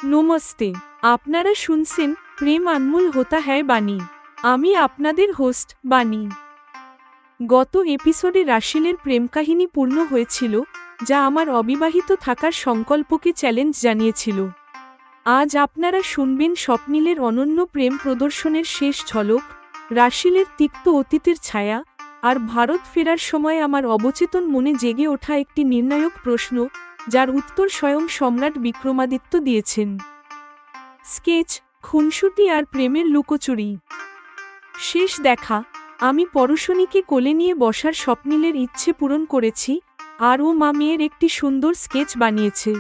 নমস্তে। আপনারা শুনছেন প্রেম আনমোল হোতা হ্যায় বাণী। আমি আপনাদের হোস্ট বাণী। গত এপিসোডে রাশিলের প্রেমকাহিনী পূর্ণ হয়েছিল, যা আমার অবিবাহিত থাকার সংকল্পকে চ্যালেঞ্জ জানিয়েছিল। আজ আপনারা শুনবেন স্বপ্নিলের অনন্য প্রেম প্রদর্শনের শেষ ঝলক, রাশিলের তিক্ত অতীতের ছায়া, আর ভারত ফেরার সময় আমার অবচেতন মনে জেগে ওঠা একটি নির্ণায়ক প্রশ্ন, যার উত্তর স্বয়ং সম্রাট বিক্রমাদিত্য দিয়েছেন। স্কেচ, খুনসুটি আর প্রেমের লুকোচুরি। শেষ দেখা। আমি পরশনীকে কোলে নিয়ে বসার স্বপ্নিলের ইচ্ছে পূরণ করেছি, আর ও মা মেয়ের একটি সুন্দর স্কেচ বানিয়েছে।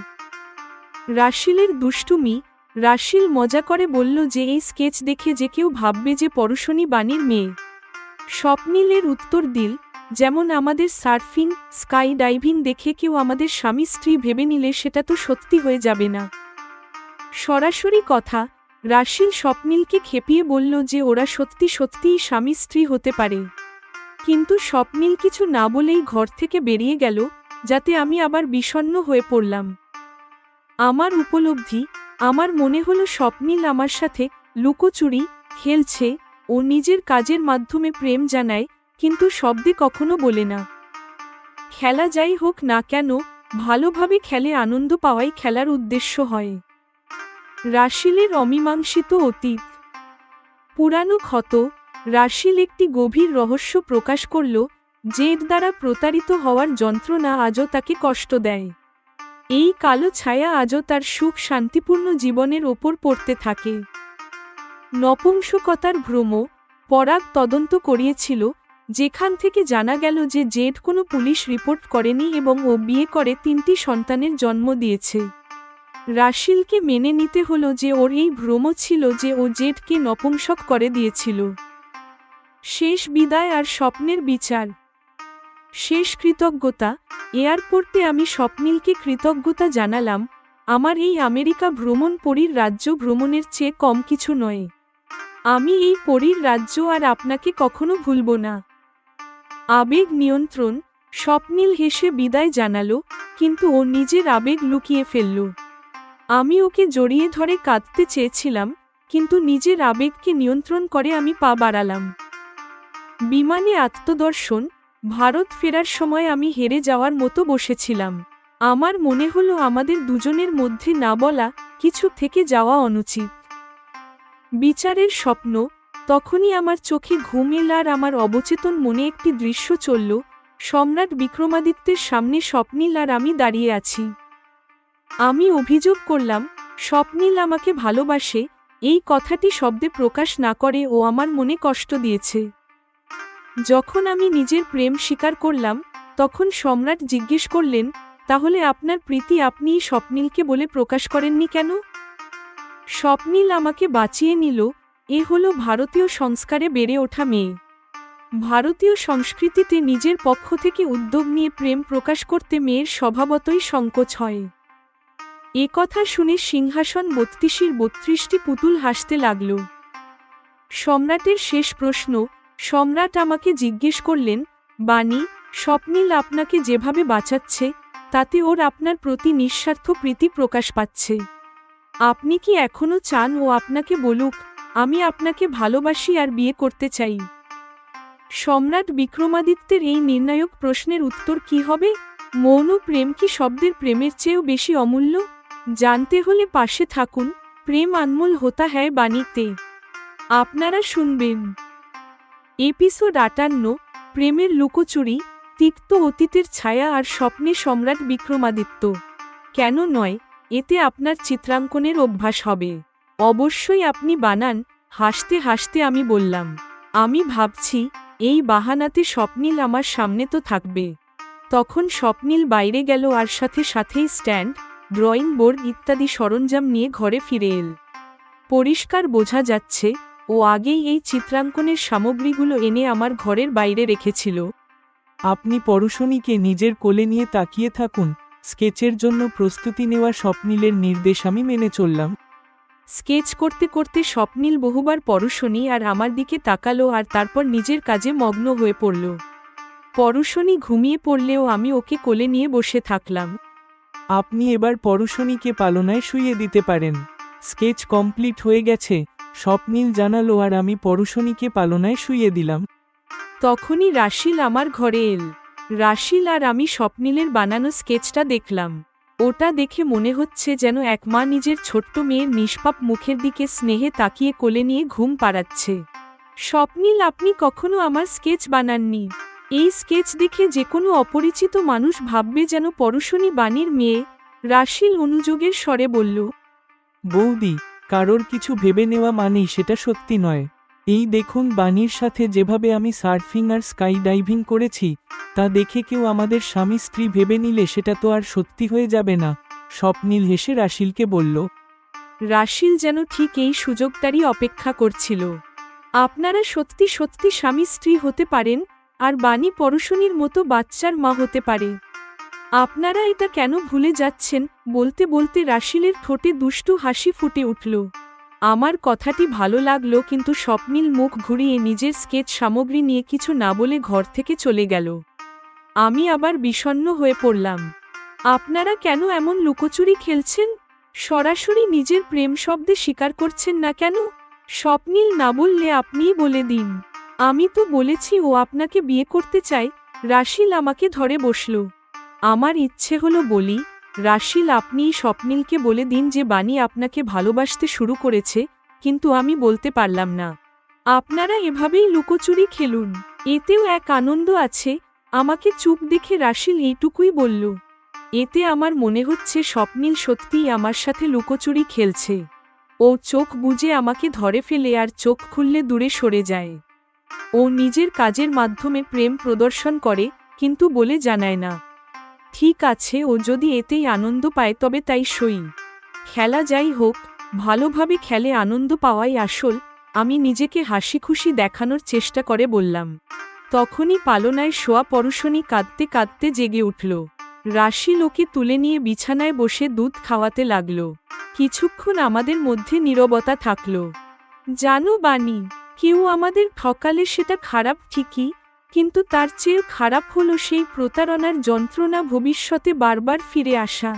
রাশিলের দুষ্টুমি। রাশিল মজা করে বলল যে এই স্কেচ দেখে যে কেউ ভাববে যে পরশনী বাণীর মেয়ে। স্বপ্নিলের উত্তর দিল, যেমন আমাদের সার্ফিং, স্কাই ডাইভিং দেখে কেউ আমাদের স্বামী স্ত্রী ভেবে নিলে সেটা তো সত্যি হয়ে যাবে না। সরাসরি কথা। রাশিল স্বপ্নিলকে খেপিয়ে বলল যে ওরা সত্যি সত্যিই স্বামী স্ত্রী হতে পারে। কিন্তু স্বপ্নিল কিছু না বলেই ঘর থেকে বেরিয়ে গেল, যাতে আমি আবার বিষণ্ণ হয়ে পড়লাম। আমার উপলব্ধি, আমার মনে হলো স্বপ্নিল আমার সাথে লুকোচুরি খেলছে। ও নিজের কাজের মাধ্যমে প্রেম জানায়, কিন্তু শব্দে কখনো বলে না। খেলা যাই হোক না কেন, ভালোভাবে খেলে আনন্দ পাওয়াই খেলার উদ্দেশ্য হয়। রাশিলের অমীমাংসিত অতীত। পুরানো ক্ষত। রাশিল একটি গভীর রহস্য প্রকাশ করল, জেদ দ্বারা প্রতারিত হওয়ার যন্ত্রণা আজও তাকে কষ্ট দেয়। এই কালো ছায়া আজও তার সুখ শান্তিপূর্ণ জীবনের ওপর পড়তে থাকে। নপুংসকতার ভ্রম। পরাগ তদন্ত করিয়েছিল, যেখান থেকে জানা গেল যে জেড কোনো পুলিশ রিপোর্ট করেনি এবং ও বিয়ে করে 3টি সন্তানের জন্ম দিয়েছে। রাশিলকে মেনে নিতে হলো যে ওর এই ভ্রম ছিল যে ও জেডকে নপুংসক করে দিয়েছিল। শেষ বিদায় আর স্বপ্নের বিচার। শেষ কৃতজ্ঞতা। এয়ারপোর্টে আমি স্বপ্নিলকে কৃতজ্ঞতা জানালাম। আমার এই আমেরিকা ভ্রমণ পরীর রাজ্য ভ্রমণের চেয়ে কম কিছু নয়। আমি এই পরীর রাজ্য আর আপনাকে কখনো ভুলব না। আবেগ নিয়ন্ত্রণ। স্বপ্নিল হেসে বিদায় জানালো, কিন্তু ও নিজের আবেগ লুকিয়ে ফেলল। আমি ওকে জড়িয়ে ধরে কাঁদতে চেয়েছিলাম, কিন্তু নিজের আবেগকে নিয়ন্ত্রণ করে আমি পা বাড়ালাম। বিমানে আত্মদর্শন। ভারত ফেরার সময় আমি হেরে যাওয়ার মতো বসেছিলাম। আমার মনে হলো আমাদের দুজনের মধ্যে না বলা কিছু থেকে যাওয়া অনুচিত। বিচারের স্বপ্ন। তখনই আমার চোখে ঘুম এল আর আমার অবচেতন মনে একটি দৃশ্য চলল, সম্রাট বিক্রমাদিত্যের সামনে স্বপ্নিল আর আমি দাঁড়িয়ে আছি। আমি অভিযোগ করলাম, স্বপ্নিল আমাকে ভালোবাসে, এই কথাটি শব্দে প্রকাশ না করে ও আমার মনে কষ্ট দিয়েছে। যখন আমি নিজের প্রেম স্বীকার করলাম, তখন সম্রাট জিজ্ঞেস করলেন, তাহলে আপনার প্রীতি আপনিই স্বপ্নিলকে বলে প্রকাশ করেননি কেন? স্বপ্নিল আমাকে বাঁচিয়ে নিল। এ হলো ভারতীয় সংস্কারে বেড়ে ওঠা মেয়ে। ভারতীয় সংস্কৃতিতে নিজের পক্ষ থেকে উদ্যোগ নিয়ে প্রেম প্রকাশ করতে মেয়ের স্বভাবতই সংকোচ হয়। এ কথা শুনে সিংহাসন 32টি পুতুল হাসতে লাগল। সম্রাটের শেষ প্রশ্ন। সম্রাট আমাকে জিজ্ঞেস করলেন, বাণী, স্বপ্নিল আপনাকে যেভাবে বাঁচাচ্ছে, তাতে ওর আপনার প্রতি নিঃস্বার্থ প্রীতি প্রকাশ পাচ্ছে। আপনি কি এখনো চান ও আপনাকে বলুক, আমি আপনাকে ভালোবাসি আর বিয়ে করতে চাই? সম্রাট বিক্রমাদিত্যের এই নির্ণায়ক প্রশ্নের উত্তর কি হবে? মৌন প্রেম কি শব্দের প্রেমের চেয়েও বেশি অমূল্য? জানতে হলে পাশে থাকুন প্রেম আনমোল হোতা হ্যায় বাণীতে। আপনারা শুনবেন এপিসোড 58, প্রেমের লুকোচুরি, তিক্ত অতীতের ছায়া আর স্বপ্নে সম্রাট বিক্রমাদিত্য। কেন নয়, এতে আপনার চিত্রাঙ্কনের অভ্যাস হবে। অবশ্যই আপনি বানান। হাসতে হাসতে আমি বললাম, আমি ভাবছি এই বাহানাতে স্বপ্নিল আমার সামনে তো থাকবে। তখন স্বপ্নিল বাইরে গেল আর সাথে সাথেই স্ট্যান্ড, ড্রয়িং বোর্ড ইত্যাদি সরঞ্জাম নিয়ে ঘরে ফিরে এল। পরিষ্কার বোঝা যাচ্ছে ও আগেই এই চিত্রাঙ্কনের সামগ্রীগুলো এনে আমার ঘরের বাইরে রেখেছিল। আপনি পরশনীকে নিজের কোলে নিয়ে তাকিয়ে থাকুন। স্কেচের জন্য প্রস্তুতি নেওয়া স্বপ্নিলের নির্দেশ আমি মেনে চললাম। স্কেচ করতে করতে স্বপ্নিল বহুবার পরশনী আর আমার দিকে তাকালো আর তারপর নিজের কাজে মগ্ন হয়ে পড়ল। পরশনী ঘুমিয়ে পড়লেও আমি ওকে কোলে নিয়ে বসে থাকলাম। আপনি এবার পরশনীকে পালনায় শুইয়ে দিতে পারেন। স্কেচ কমপ্লিট হয়ে গেছে, স্বপ্নীল জানালো, আর আমি পরশনীকে পালনায় শুইয়ে দিলাম। তখনই রাশিল আমার ঘরে এল। রাশিল আর আমি স্বপ্নীলের বানানো স্কেচটা দেখলাম। ওটা দেখে মনে হচ্ছে যেন এক মা নিজের ছোট্ট মেয়ের নিষ্পাপ মুখের দিকে স্নেহে তাকিয়ে কোলে নিয়ে ঘুম পাড়াচ্ছে। স্বপ্নীল, আপনি কখনো আমার স্কেচ বানাননি। এই স্কেচ দেখে যে কোনো অপরিচিত মানুষ ভাববে যেন পরশনী বাণীর মেয়ে। রাশিল অনুযোগের স্বরে বলল। বৌদি, কারোর কিছু ভেবে নেওয়া মানেই সেটা সত্যি নয়। এই দেখুন, বাণীর সাথে যেভাবে আমি সার্ফিং আর স্কাই ডাইভিং করেছি, তা দেখে কেউ আমাদের স্বামী স্ত্রী ভেবে নিলে সেটা তো আর সত্যি হয়ে যাবে না। স্বপ্নীল হেসে রাশিলকে বলল। রাশিল যেন ঠিক এই সুযোগটারই অপেক্ষা করছিল। আপনারা সত্যি সত্যি স্বামী স্ত্রী হতে পারেন, আর বাণী পরশনীর মতো বাচ্চার মা হতে পারে। আপনারা এটা কেন ভুলে যাচ্ছেন? বলতে বলতে রাশিলের ঠোঁটে দুষ্টু হাসি ফুটে উঠল। আমার কথাটি ভালো লাগলো, কিন্তু স্বপ্নীল মুখ ঘুরিয়ে নিজের স্কেচ সামগ্রী নিয়ে কিছু না বলে ঘর থেকে চলে গেল। আমি আবার বিষণ্ণ হয়ে পড়লাম। আপনারা কেন এমন লুকোচুরি খেলছেন? সরাসরি নিজের প্রেম শব্দে স্বীকার করছেন না কেন? স্বপ্নীল না বললে আপনিই বলে দিন। আমি তো বলেছি ও আপনাকে বিয়ে করতে চায়। রাশিল আমাকে ধরে বসল। আমার ইচ্ছে হলো বলি, রাশিল, আপনিই স্বপ্নীলকে বলে দিন যে বাণী আপনাকে ভালোবাসতে শুরু করেছে, কিন্তু আমি বলতে পারলাম না। আপনারা এভাবেই লুকোচুরি খেলুন, এতেও এক আনন্দ আছে। আমাকে চুপ দেখে রাশিল এইটুকুই বলল। এতে আমার মনে হচ্ছে স্বপ্নীল সত্যিই আমার সাথে লুকোচুরি খেলছে। ও চোখ বুজে আমাকে ধরে ফেলে আর চোখ খুললে দূরে সরে যায়। ও নিজের কাজের মাধ্যমে প্রেম প্রদর্শন করে, কিন্তু বলে জানায় না। ঠিক আছে, ও যদি এতেই আনন্দ পায় তবে তাই সই। খেলা যাই হোক, ভালোভাবে খেলে আনন্দ পাওয়াই আসল। আমি নিজেকে হাসি খুশি দেখানোর চেষ্টা করে বললাম। তখনই পালনায় শোয়া পরশনী কাঁদতে কাঁদতে জেগে উঠল। রাশিল ওকে তুলে নিয়ে বিছানায় বসে দুধ খাওয়াতে লাগল। কিছুক্ষণ আমাদের মধ্যে নীরবতা থাকল। জানো বাণী, কেউ আমাদের ঠকালে সেটা খারাপ ঠিকই, কিন্তু তার চেয়েও খারাপ হলো সেই প্রতারণার যন্ত্রণা ভবিষ্যতে বারবার ফিরে আসা।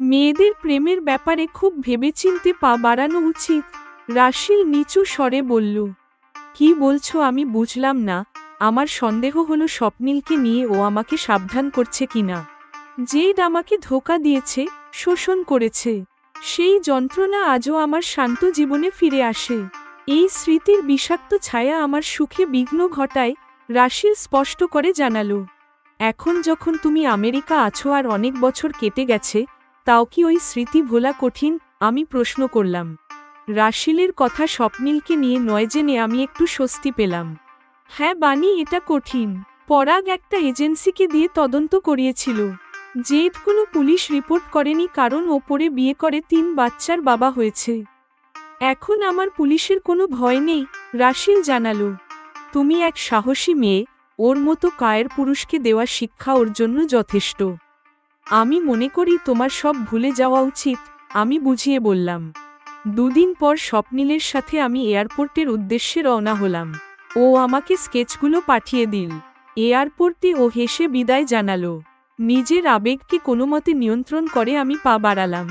মেয়েদের প্রেমের ব্যাপারে খুব ভেবেচিন্তে পা বাড়ানো উচিত। রাশিল নিচু স্বরে বলল। কি বলছো আমি বুঝলাম না। আমার সন্দেহ হলো স্বপ্নীলকে নিয়ে ও আমাকে সাবধান করছে কিনা। জেড আমাকে ধোঁকা দিয়েছে, শোষণ করেছে। সেই যন্ত্রণা আজও আমার শান্ত জীবনে ফিরে আসে। এই স্মৃতির বিষাক্ত ছায়া আমার সুখে বিঘ্ন ঘটায়। রাশিল স্পষ্ট করে জানালো। এখন যখন তুমি আমেরিকা আছো আর অনেক বছর কেটে গেছে, তাও কি ওই স্মৃতি ভোলা কঠিন? আমি প্রশ্ন করলাম। রাশিলের কথা স্বপ্নীলকে নিয়ে নয় জেনে আমি একটু স্বস্তি পেলাম। হ্যাঁ বাণী, এটা কঠিন। পরাগ একটা এজেন্সিকে দিয়ে তদন্ত করিয়েছিল। জেড কোনো পুলিশ রিপোর্ট করেনি, কারণ ওপরে বিয়ে করে 3 বাচ্চার বাবা হয়েছে। এখন আমার পুলিশের কোনো ভয় নেই, রাশিল জানালো। তুমি এক সাহসী মেয়ে, ওর মতো কায়ের পুরুষকে দেওয়া শিক্ষা ওর জন্য যথেষ্ট। আমি মনে করি তোমার সব ভুলে যাওয়া উচিত, আমি বুঝিয়ে বললাম। 2 দিন পর স্বপ্নীলের সাথে আমি এয়ারপোর্টের উদ্দেশ্যে রওনা হলাম। ও আমাকে স্কেচগুলো পাঠিয়ে দিল। এয়ারপোর্টে ও হেসে বিদায় জানালো। নিজের আবেগকে কোনোমতে নিয়ন্ত্রণ করে আমি পা বাড়ালাম।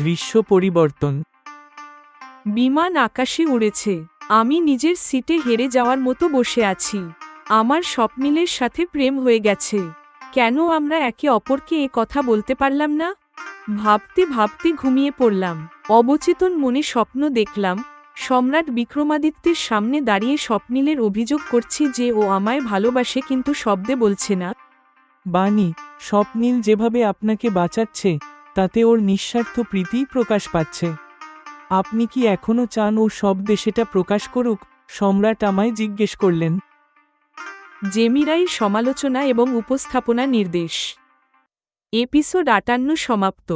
দৃশ্য পরিবর্তন। বিমান আকাশে উড়েছে। আমি নিজের সিটে হেরে যাওয়ার মতো বসে আছি। আমার স্বপ্নীলের সাথে প্রেম হয়ে গেছে। কেন আমরা একে অপরকে এ কথা বলতে পারলাম না? ভাবতে ভাবতে ঘুমিয়ে পড়লাম। অবচেতন মনে স্বপ্ন দেখলাম, সম্রাট বিক্রমাদিত্যের সামনে দাঁড়িয়ে স্বপ্নীলের অভিযোগ করছি যে ও আমায় ভালোবাসে, কিন্তু শব্দে বলছে না। বাণী, স্বপ্নীল যেভাবে আপনাকে বাঁচাচ্ছে, তাতে ওর নিঃস্বার্থ প্রীতিই প্রকাশ পাচ্ছে। আপনি কি এখনো চান ও শব্দে সেটা প্রকাশ করুক? সম্রাট আমায় জিজ্ঞেস করলেন। জেমিরাইর সমালোচনা এবং উপস্থাপনা নির্দেশ। এপিসোড 58 সমাপ্ত।